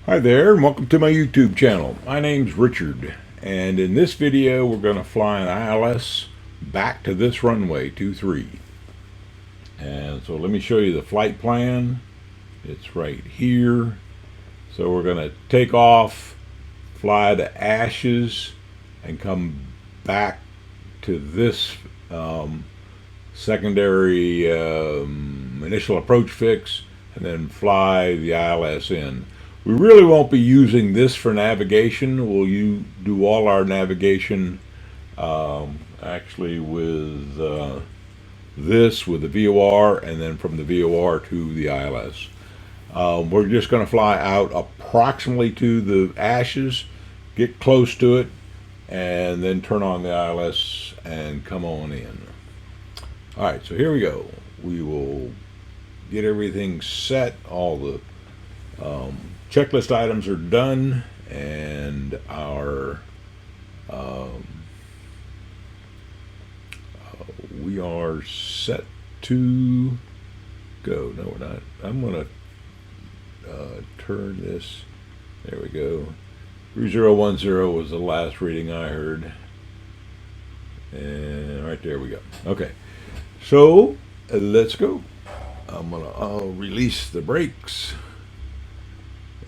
Hi there, and welcome to my YouTube channel. My name's Richard, and in this video we're going to fly an ILS back to this runway 23. And so let me show you the flight plan. It's right here. So we're going to take off, fly to Ashes, and come back to this secondary initial approach fix, and then fly the ILS in. We really won't be using this for navigation. We'll do all our navigation actually with this, with the VOR, and then from the VOR to the ILS. We're just going to fly out approximately to the Ashes, get close to it, and then turn on the ILS and come on in. Alright, so here we go. We will get everything set. All the checklist items are done, and our we are set to go. No, we're not. I'm gonna turn this. There we go. 3010 was the last reading I heard, and right there we go. Okay, so let's go. I'll release the brakes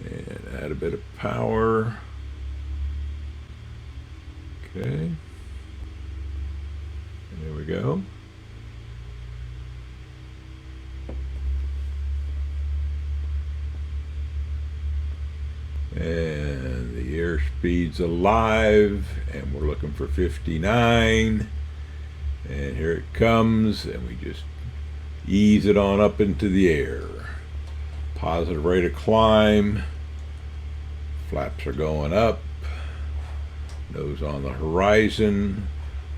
and add a bit of power. Okay, there we go. And the airspeed's alive, and we're looking for 59. And here it comes, and we just ease it on up into the air. Positive rate of climb. Flaps are going up. Nose on the horizon.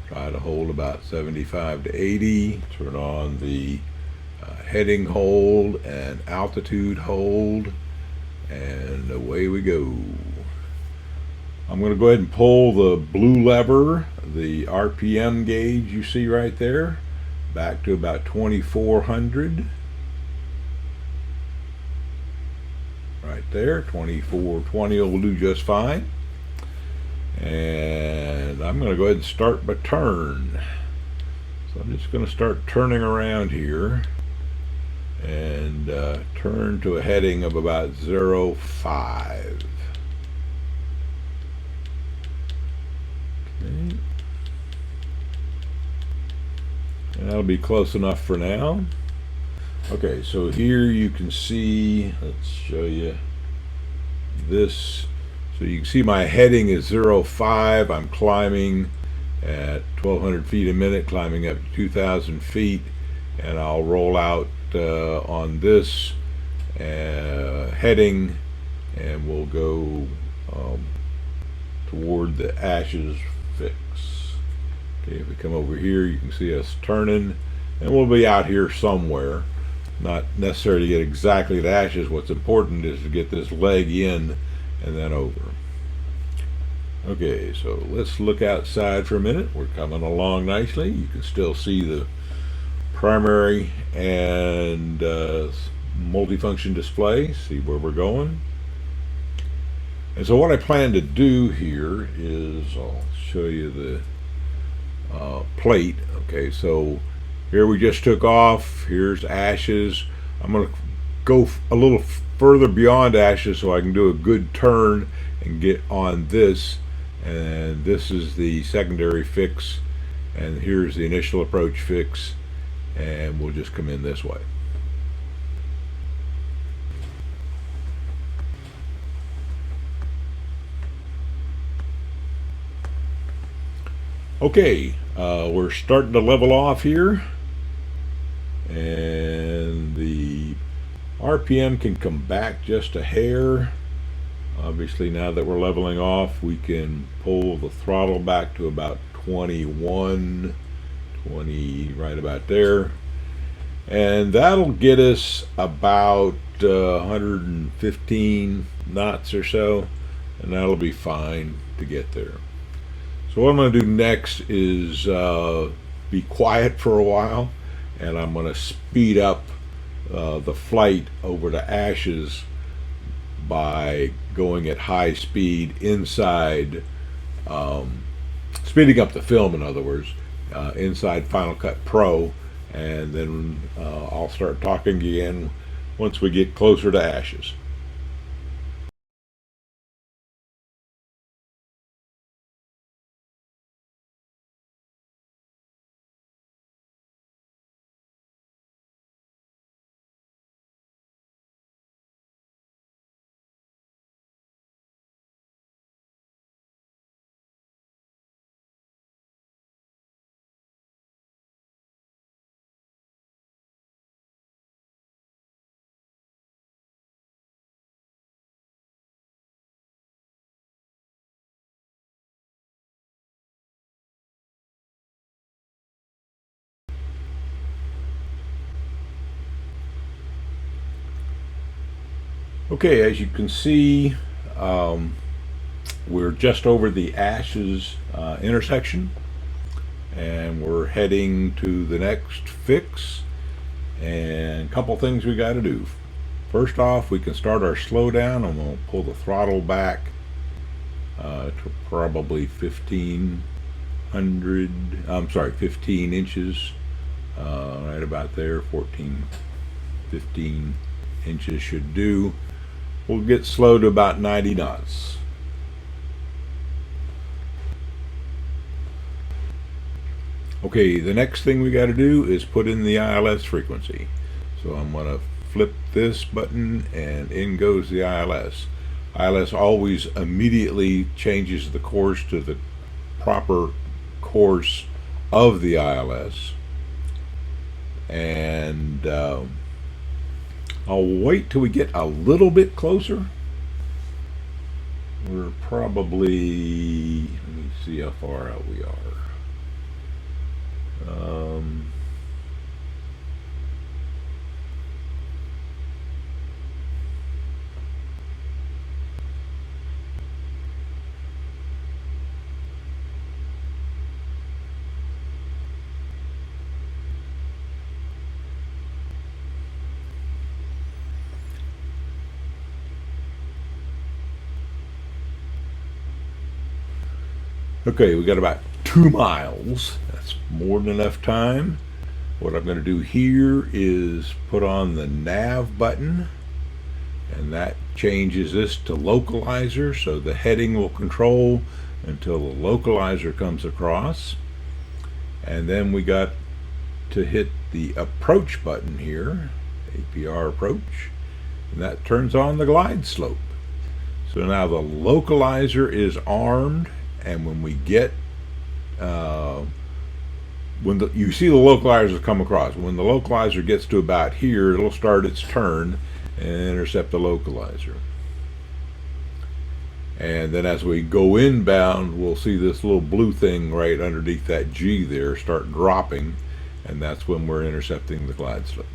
Try to hold about 75 to 80. Turn on the heading hold and altitude hold. And away we go. I'm going to go ahead and pull the blue lever, the RPM gauge you see right there, back to about 2400. Right there, 2420 will do just fine. And I'm going to go ahead and start my turn. So I'm just going to start turning around here and turn to a heading of about 05. Okay. And that'll be close enough for now. Okay, so here you can see, let's show you this. So you can see my heading is 05. I'm climbing at 1200 feet a minute, climbing up to 2000 feet, and I'll roll out on this heading, and we'll go toward the Ashes fix. Okay, if we come over here, you can see us turning, and we'll be out here somewhere. Not necessarily to get exactly the Ashes. What's important is to get this leg in and then over. Okay, so let's look outside for a minute. We're coming along nicely. You can still see the primary and multifunction display. See where we're going. And so what I plan to do here is I'll show you the plate. Okay, so here we just took off. Here's Ashes. I'm going to go a little further beyond Ashes so I can do a good turn and get on this. And this is the secondary fix, and here's the initial approach fix, and we'll just come in this way. Okay, we're starting to level off here, and the RPM can come back just a hair. Obviously, now that we're leveling off, we can pull the throttle back to about 21, 20, right about there. And that'll get us about 115 knots or so, and that'll be fine to get there. So what I'm going to do next is be quiet for a while, and I'm going to speed up the flight over to Ashes by going at high speed inside, speeding up the film, in other words, inside Final Cut Pro, and then I'll start talking again once we get closer to ashes. Okay, as you can see, we're just over the ashes intersection, and we're heading to the next fix. And a couple things we got to do. First off, we can start our slowdown, and we'll pull the throttle back to probably 15 inches, right about there. 15 inches should do. We'll get slow to about 90 knots. Okay, the next thing we got to do is put in the ILS frequency. So I'm going to flip this button, and in goes the ILS. ILS always immediately changes the course to the proper course of the ILS. And I'll wait till we get a little bit closer. We're probably, let me see how far out we are. Okay, we got about 2 miles. That's more than enough time. What I'm going to do here is put on the nav button, and that changes this to localizer, so the heading will control until the localizer comes across. And then we got to hit the approach button here, APR approach, and that turns on the glide slope. So now the localizer is armed, and when we get you see the localizer come across, when the localizer gets to about here, it'll start its turn and intercept the localizer. And then as we go inbound, we'll see this little blue thing right underneath that G there start dropping, and that's when we're intercepting the glide slope.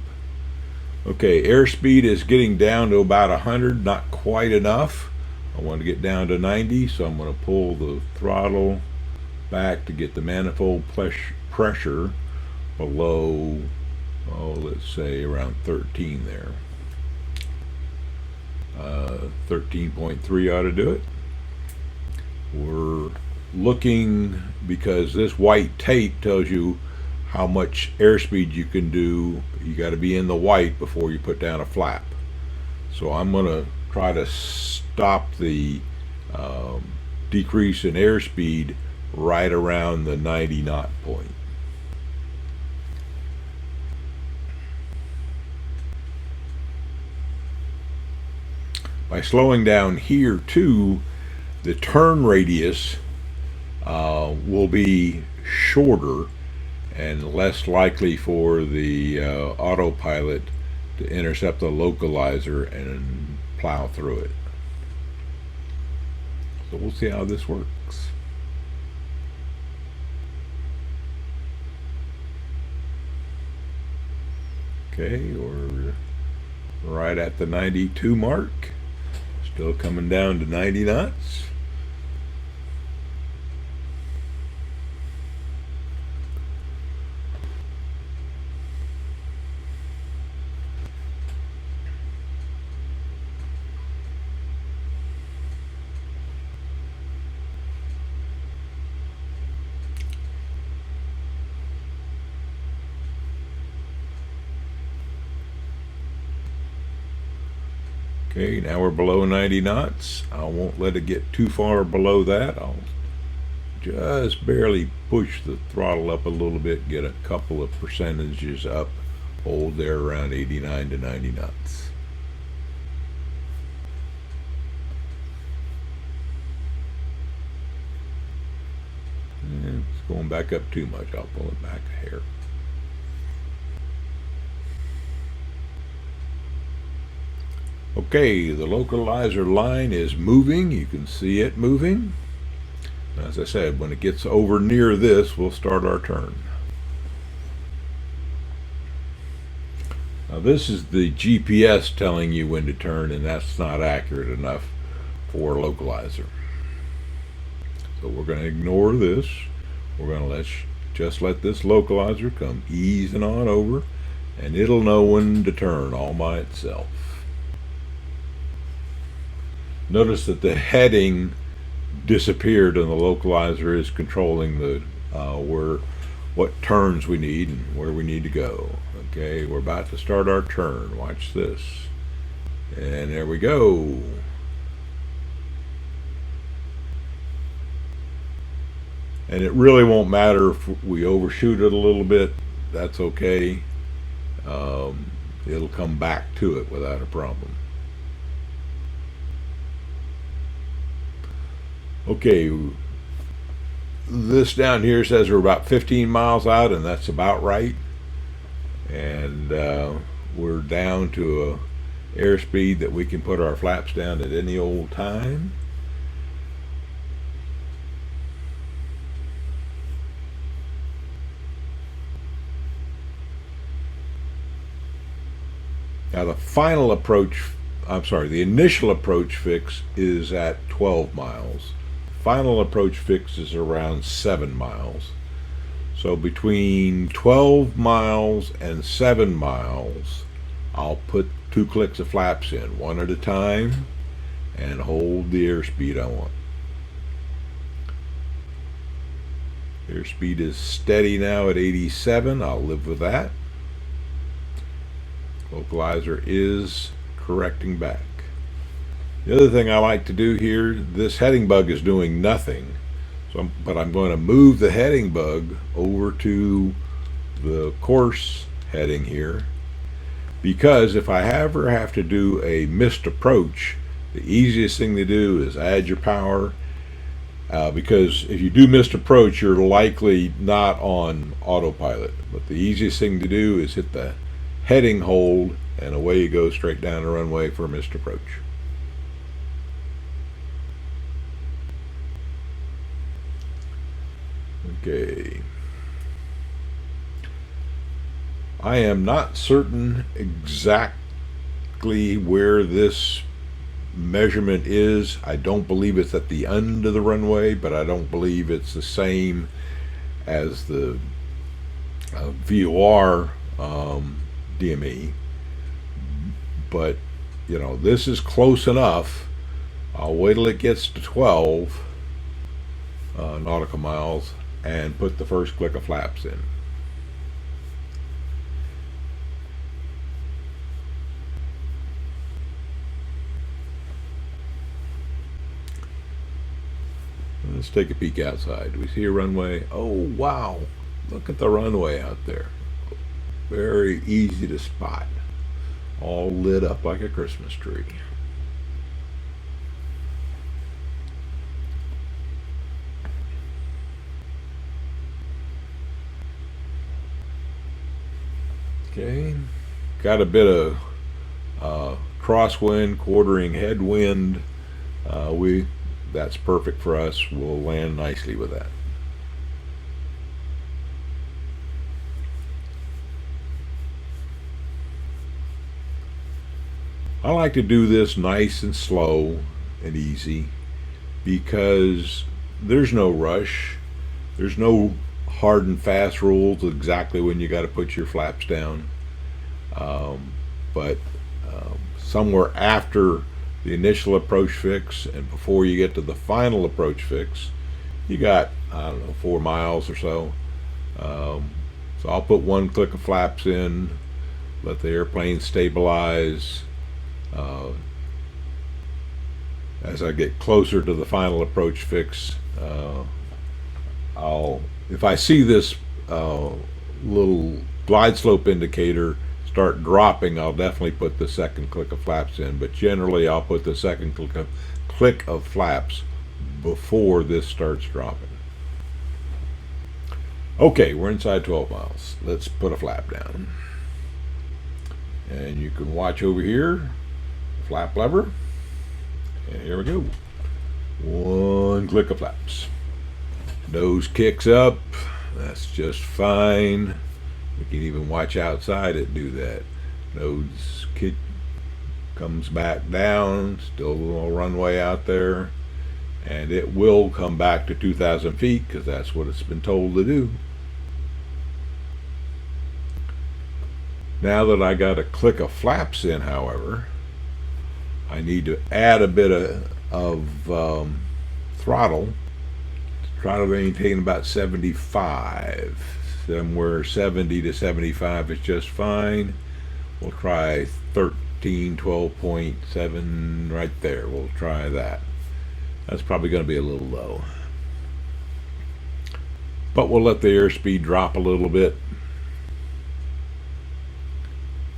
Okay, airspeed is getting down to about 100, not quite enough. I want to get down to 90, so I'm going to pull the throttle back to get the manifold pressure below, let's say around 13 there. 13.3 ought to do it. We're looking, because this white tape tells you how much airspeed you can do. You got to be in the white before you put down a flap. So I'm going to try to stop the decrease in airspeed right around the 90 knot point. By slowing down here too, the turn radius will be shorter and less likely for the autopilot to intercept the localizer and plow through it. So we'll see how this works. Okay, we're right at the 92 mark. Still coming down to 90 knots. Okay, now we're below 90 knots. I won't let it get too far below that. I'll just barely push the throttle up a little bit, get a couple of percentages up, hold there around 89 to 90 knots. And it's going back up too much. I'll pull it back a hair. Okay, the localizer line is moving. You can see it moving. As I said, when it gets over near this, we'll start our turn. Now this is the GPS telling you when to turn, and that's not accurate enough for localizer. So we're going to ignore this. We're going to just let this localizer come easing on over, and it'll know when to turn all by itself. Notice that the heading disappeared and the localizer is controlling the what turns we need and where we need to go. Okay, we're about to start our turn. Watch this. And there we go. And it really won't matter if we overshoot it a little bit. That's okay. It'll come back to it without a problem. Okay, this down here says we're about 15 miles out, and that's about right. And we're down to a airspeed that we can put our flaps down at any old time. Now the initial approach fix is at 12 miles. Final approach fix is around 7 miles. So between 12 miles and 7 miles, I'll put 2 clicks of flaps in, one at a time, and hold the airspeed I want. Airspeed is steady now at 87. I'll live with that. Localizer is correcting back. The other thing I like to do here, this heading bug is doing nothing, but I'm going to move the heading bug over to the course heading here, because if I ever have to do a missed approach, the easiest thing to do is add your power, because if you do missed approach, you're likely not on autopilot. But the easiest thing to do is hit the heading hold, and away you go straight down the runway for a missed approach. Okay. I am not certain exactly where this measurement is. I don't believe it's at the end of the runway, but I don't believe it's the same as the VOR DME. But you know, this is close enough. I'll wait till it gets to 12 nautical miles and put the first click of flaps in. Let's take a peek outside. Do we see a runway? Oh wow, look at the runway out there. Very easy to spot. All lit up like a Christmas tree. Okay, got a bit of crosswind, quartering headwind. That's perfect for us. We'll land nicely with that. I like to do this nice and slow and easy because there's no rush. There's no hard and fast rules exactly when you got to put your flaps down. But somewhere after the initial approach fix and before you get to the final approach fix, you got, I don't know, 4 miles or so. So I'll put 1 click of flaps in, let the airplane stabilize, as I get closer to the final approach fix, if I see this little glide slope indicator start dropping, I'll definitely put the second click of flaps in, but generally I'll put the second click of flaps before this starts dropping. Okay, we're inside 12 miles. Let's put a flap down. And you can watch over here, flap lever, and here we go. One click of flaps. Nose kicks up, that's just fine. We can even watch outside it do that. Nose kick comes back down, still a little runway out there, and it will come back to 2,000 feet because that's what it's been told to do. Now that I got a click of flaps in, however, I need to add a bit of throttle to try to maintain about 75. Somewhere 70 to 75 is just fine. We'll try 13, 12.7 right there. We'll try that. That's probably going to be a little low. But we'll let the airspeed drop a little bit.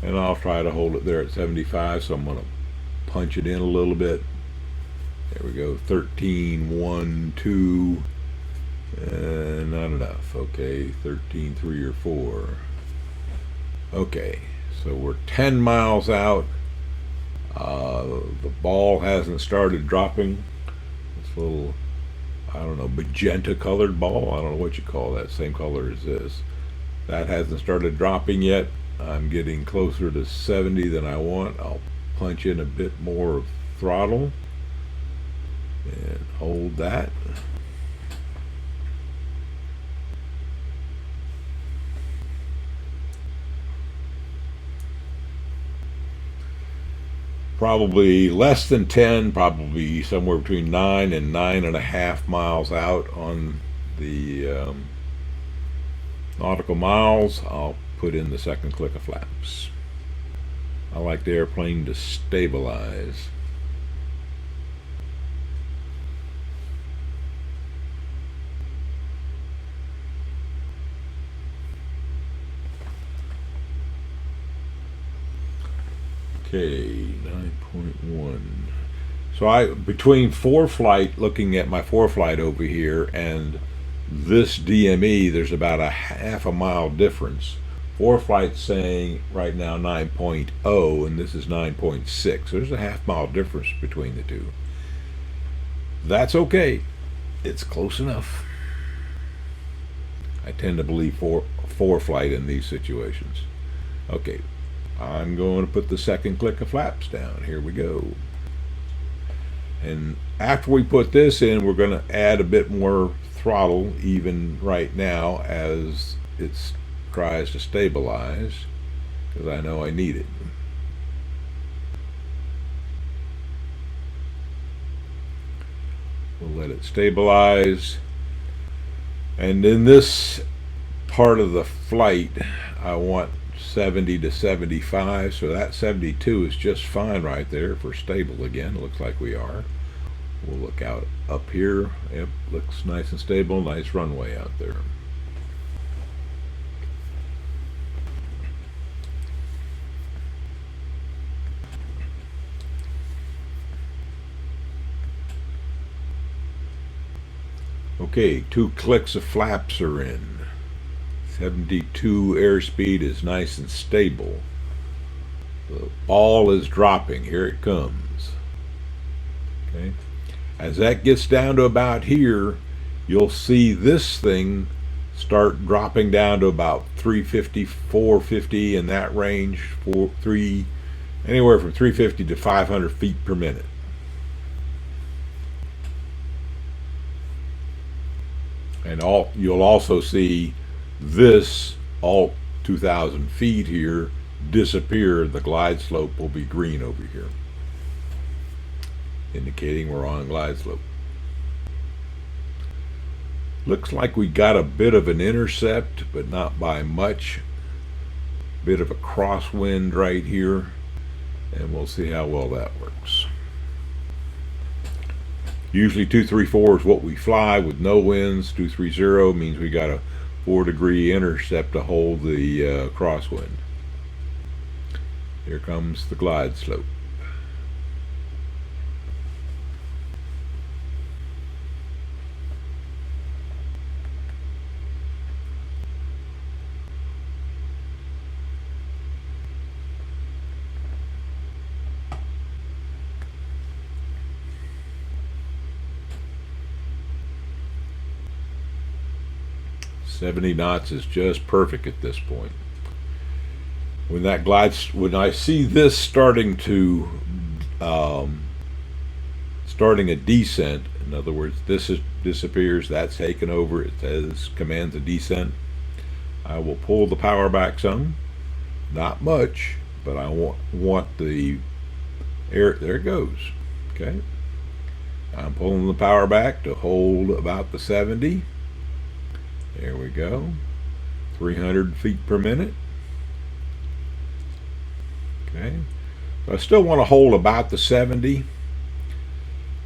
And I'll try to hold it there at 75, so I'm going to punch it in a little bit. There we go, 13, 1, 2, not enough. Okay, 13, 3 or 4. Okay, so we're 10 miles out. The ball hasn't started dropping. It's a little, I don't know, magenta colored ball. I don't know what you call that, same color as this. That hasn't started dropping yet. I'm getting closer to 70 than I want. I'll punch in a bit more of throttle and hold that. Probably less than 10, probably somewhere between 9 and 9.5 miles out on the nautical miles. I'll put in the second click of flaps. I like the airplane to stabilize. Okay, 9.1. So between ForeFlight, looking at my ForeFlight over here, and this DME, there's about a half a mile difference. ForeFlight's saying right now 9.0, and this is 9.6. There's a half mile difference between the two. That's okay. It's close enough. I tend to believe ForeFlight in these situations. Okay, I'm going to put the second click of flaps down. Here we go. And after we put this in, we're going to add a bit more throttle even right now as it tries to stabilize, because I know I need it. We'll let it stabilize. And in this part of the flight, I want 70 to 75, so that 72 is just fine right there if we're stable again. It looks like we are. We'll look out up here. Yep, looks nice and stable. Nice runway out there. Okay, 2 clicks of flaps are in. 72 airspeed is nice and stable. The ball is dropping. Here it comes. Okay. As that gets down to about here, you'll see this thing start dropping down to about 350, 450 in that range, anywhere from 350 to 500 feet per minute. And you'll also see this, all 2,000 feet here, disappear. The glide slope will be green over here, indicating we're on glide slope. Looks like we got a bit of an intercept, but not by much. Bit of a crosswind right here, and we'll see how well that works. Usually 234 is what we fly with no winds. 230 means we got a 4-degree intercept to hold the crosswind. Here comes the glide slope. "70 knots is just perfect at this point. When I see this starting a descent, in other words, this disappears, that's taken over, it says commands a descent, I will pull the power back some, not much, but I want the air. There it goes. Okay, I'm pulling the power back to hold about the 70. There we go. 300 feet per minute. Okay, so I still want to hold about the 70.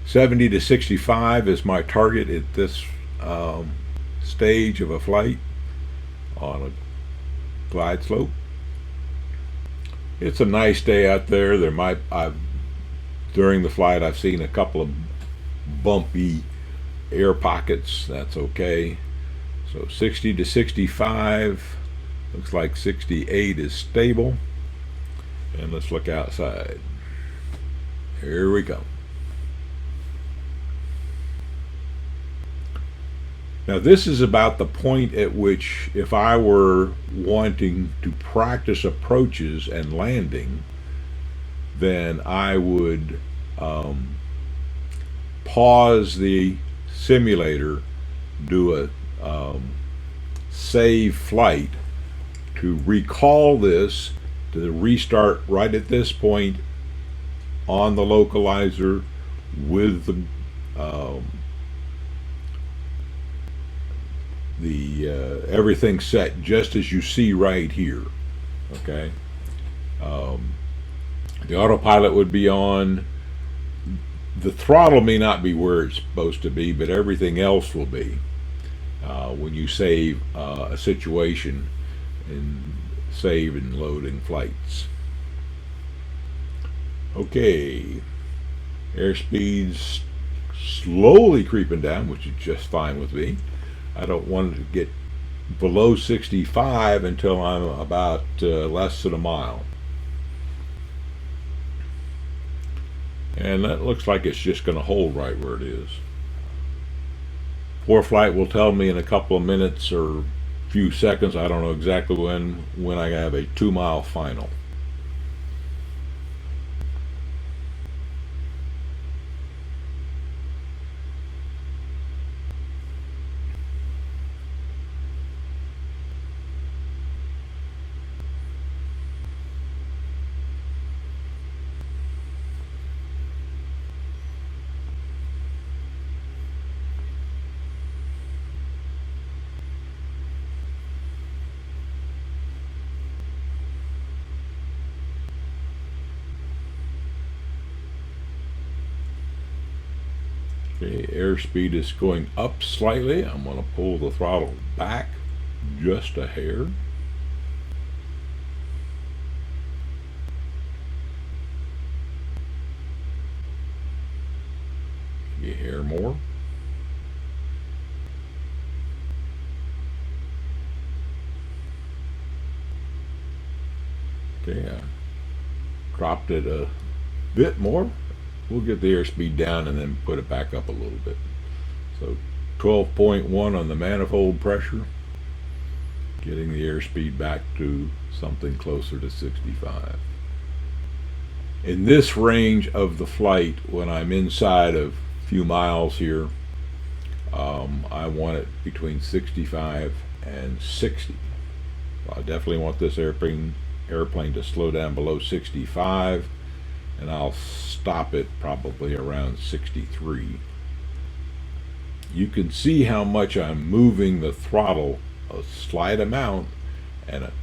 70 to 65 is my target at this stage of a flight on a glide slope. It's a nice day out there. During the flight I've seen a couple of bumpy air pockets. That's okay. So 60 to 65, looks like 68 is stable. And let's look outside. Here we go. Now this is about the point at which, if I were wanting to practice approaches and landing, then I would pause the simulator, do a save flight to recall this, to restart right at this point on the localizer with everything set just as you see right here. Okay, the autopilot would be on. The throttle may not be where it's supposed to be, but everything else will be when you save a situation and save and loading flights. Okay, airspeed's slowly creeping down, which is just fine with me. I don't want it to get below 65 until I'm about less than a mile. And that looks like it's just going to hold right where it is. ForeFlight will tell me in a couple of minutes or few seconds, I don't know exactly when I have a 2-mile final. Okay, airspeed is going up slightly. I'm going to pull the throttle back just a hair. Maybe a hair more. Okay, I dropped it a bit more. We'll get the airspeed down and then put it back up a little bit. So 12.1 on the manifold pressure, getting the airspeed back to something closer to 65. In this range of the flight, when I'm inside of a few miles here, I want it between 65 and 60. So I definitely want this airplane to slow down below 65, and I'll stop it probably around 63. You can see how much I'm moving the throttle, a slight amount, and a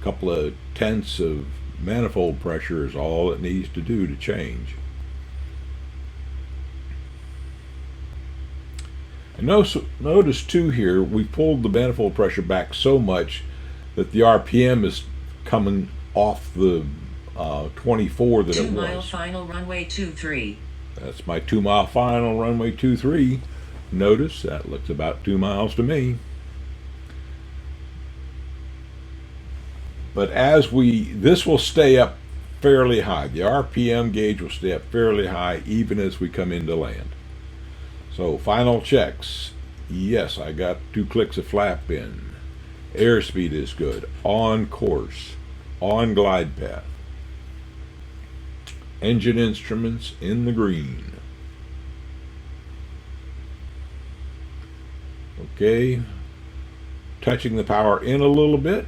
couple of tenths of manifold pressure is all it needs to do to change. And notice too here, we pulled the manifold pressure back so much that the RPM is coming off the 24 that it was. 2 mile final runway 23. That's my 2 mile final runway 23. Notice that looks about 2 miles to me. But this will stay up fairly high. The RPM gauge will stay up fairly high even as we come into land. So final checks. Yes, I got 2 clicks of flap in. Airspeed is good. On course. On glide path. Engine instruments in the green. Okay. Touching the power in a little bit.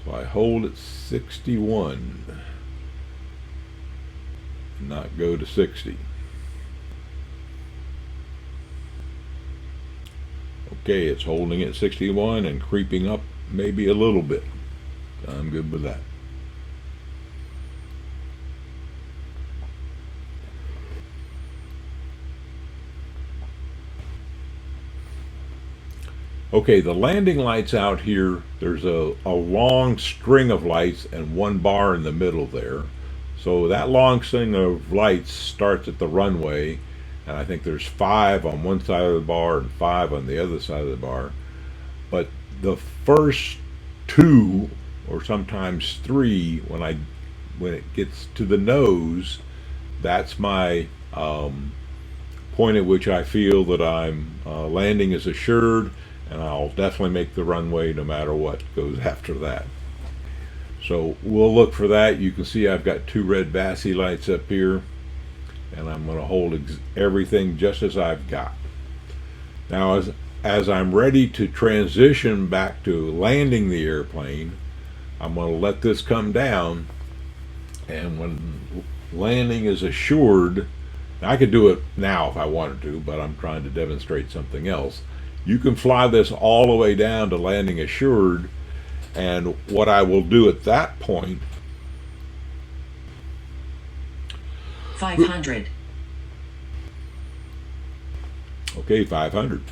So I hold at 61. Not go to 60. Okay, it's holding at 61 and creeping up maybe a little bit. I'm good with that. Okay, the landing lights out here, there's a long string of lights and 1 bar in the middle there. So that long string of lights starts at the runway, and I think there's 5 on one side of the bar and 5 on the other side of the bar. But the first 2, or sometimes 3, when it gets to the nose, that's my point at which I feel that I'm landing is assured, and I'll definitely make the runway no matter what goes after that. So we'll look for that. You can see I've got 2 red VASI lights up here, and I'm going to hold everything just as I've got. Now as I'm ready to transition back to landing the airplane, I'm going to let this come down, and when landing is assured, I could do it now if I wanted to, but I'm trying to demonstrate something else. You can fly this all the way down to landing assured, and what I will do at that point, 500. Okay, 500.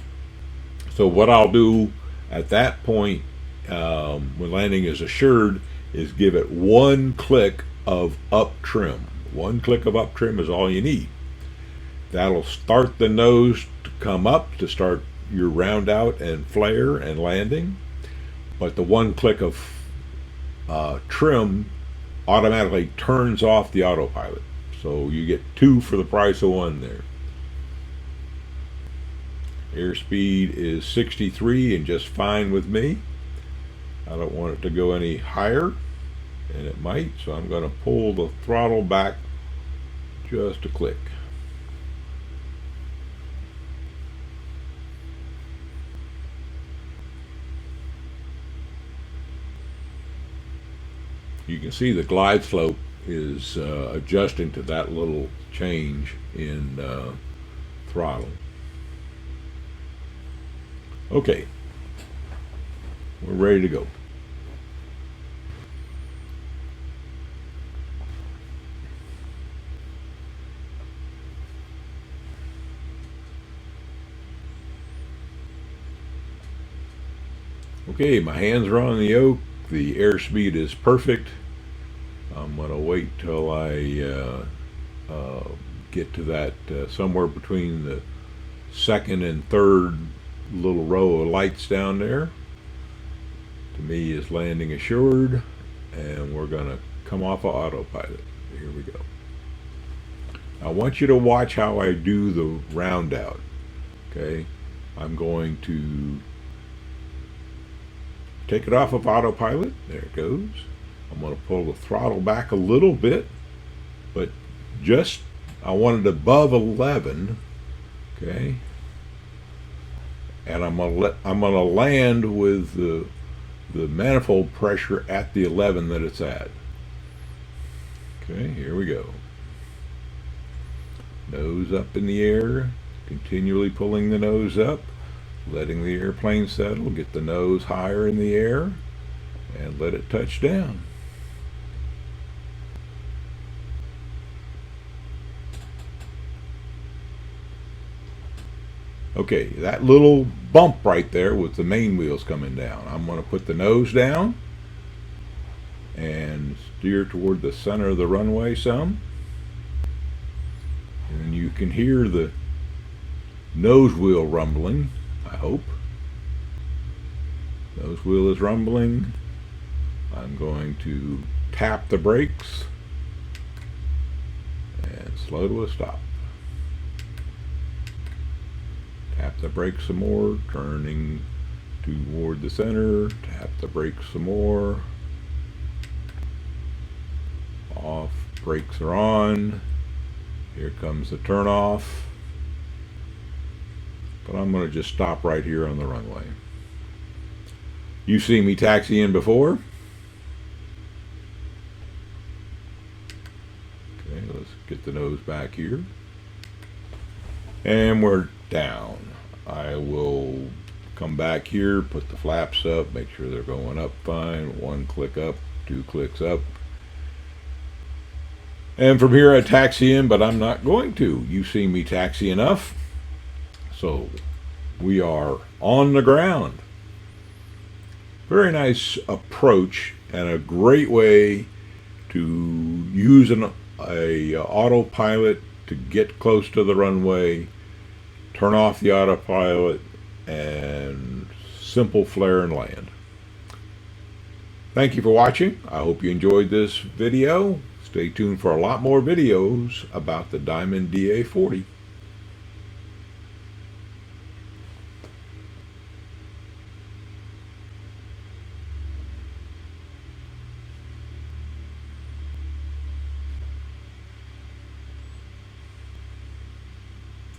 So what I'll do at that point, when landing is assured, is give it 1 click of up trim. 1 click of up trim is all you need. That'll start the nose to come up, to start your round out and flare and landing. But the 1 click of trim automatically turns off the autopilot. So you get 2 for the price of 1 there. Airspeed is 63 and just fine with me. I don't want it to go any higher, and it might, so I'm going to pull the throttle back just a click. You can see the glide slope is adjusting to that little change in throttle. Okay, we're ready to go. Okay, my hands are on the yoke. The airspeed is perfect. I'm going to wait till I get to that somewhere between the 2nd and 3rd little row of lights down there. To me is landing assured, and we're going to come off of autopilot. Here we go. I want you to watch how I do the round out. Okay, I'm going to take it off of autopilot. There it goes. I'm going to pull the throttle back a little bit, but just I want it above 11. Okay, and I'm gonna land with the manifold pressure at the 11 that it's at. Okay, here we go. Nose up in the air, continually pulling the nose up, letting the airplane settle, get the nose higher in the air, and let it touch down. Okay, that little bump right there with the main wheels coming down. I'm going to put the nose down and steer toward the center of the runway some. And you can hear the nose wheel rumbling, I hope. Nose wheel is rumbling. I'm going to tap the brakes and slow to a stop. Tap the brakes some more, turning toward the center. Tap the brakes some more. Off, brakes are on. Here comes the turn off. But I'm going to just stop right here on the runway. You've seen me taxi in before. Okay, let's get the nose back here. And we're down. I will come back here, put the flaps up, make sure they're going up fine. 1 click up, 2 clicks up. And from here I taxi in, but I'm not going to. You've seen me taxi enough. So we are on the ground. Very nice approach and a great way to use a autopilot to get close to the runway, turn off the autopilot, and simple flare and land. Thank you for watching. I hope you enjoyed this video. Stay tuned for a lot more videos about the Diamond DA40.